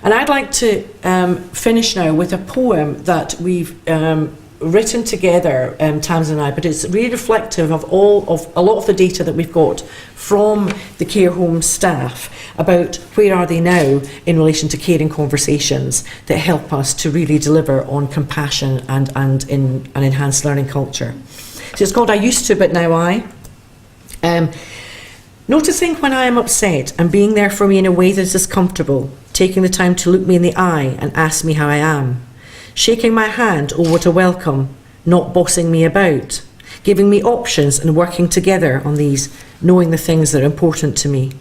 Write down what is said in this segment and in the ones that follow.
And I'd like to finish now with a poem that we've written together, Tamsin and I, but it's really reflective of a lot of the data that we've got from the care home staff about where are they now in relation to caring conversations that help us to really deliver on compassion and in an enhanced learning culture. So it's called I Used To But Now I. Noticing when I am upset and being there for me in a way that is comfortable, taking the time to look me in the eye and ask me how I am, shaking my hand, oh what a welcome, not bossing me about, giving me options and working together on these, knowing the things that are important to me.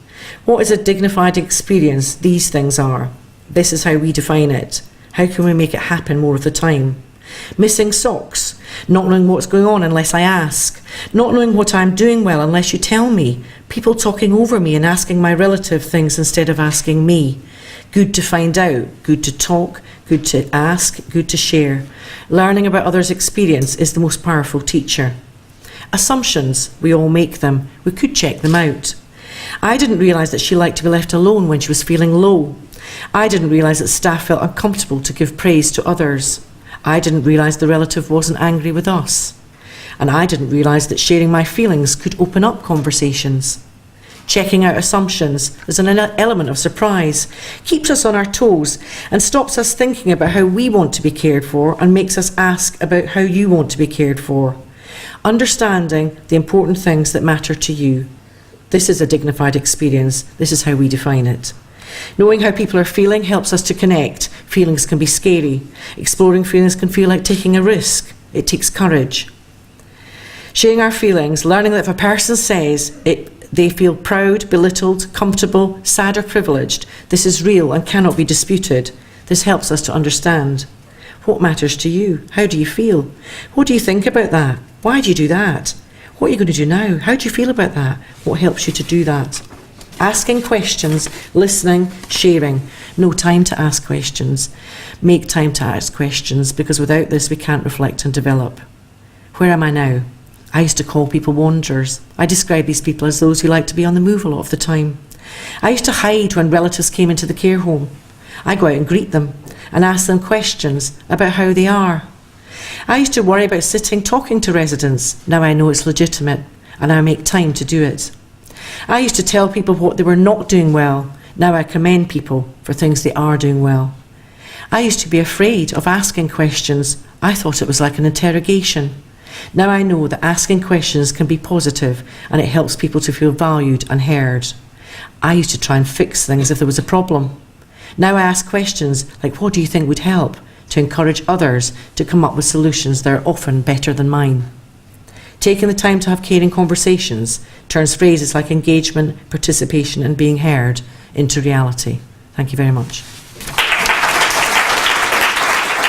What is a dignified experience? These things are. This is how we define it. How can we make it happen more of the time? Missing socks, not knowing what's going on unless I ask, not knowing what I'm doing well unless you tell me, people talking over me and asking my relative things instead of asking me. Good to find out, good to talk, good to ask, good to share. Learning about others' experience is the most powerful teacher. Assumptions, we all make them. We could check them out. I didn't realise that she liked to be left alone when she was feeling low. I didn't realise that staff felt uncomfortable to give praise to others. I didn't realise the relative wasn't angry with us. And I didn't realise that sharing my feelings could open up conversations. Checking out assumptions is an element of surprise, keeps us on our toes and stops us thinking about how we want to be cared for and makes us ask about how you want to be cared for. Understanding the important things that matter to you. This is a dignified experience. This is how we define it. Knowing how people are feeling helps us to connect. Feelings can be scary. Exploring feelings can feel like taking a risk. It takes courage. Sharing our feelings, learning that if a person says they feel proud, belittled, comfortable, sad or privileged, this is real and cannot be disputed. This helps us to understand. What matters to you? How do you feel? What do you think about that? Why do you do that? What are you going to do now? How do you feel about that? What helps you to do that? Asking questions, listening, sharing. No time to ask questions. Make time to ask questions, because without this we can't reflect and develop. Where am I now? I used to call people wanderers. I describe these people as those who like to be on the move a lot of the time. I used to hide when relatives came into the care home. I go out and greet them and ask them questions about how they are. I used to worry about sitting talking to residents. Now I know it's legitimate and I make time to do it. I used to tell people what they were not doing well. Now I commend people for things they are doing well. I used to be afraid of asking questions. I thought it was like an interrogation. Now I know that asking questions can be positive and it helps people to feel valued and heard. I used to try and fix things if there was a problem. Now I ask questions like, what do you think would help? To encourage others to come up with solutions that are often better than mine. Taking the time to have caring conversations turns phrases like engagement, participation and being heard into reality. Thank you very much.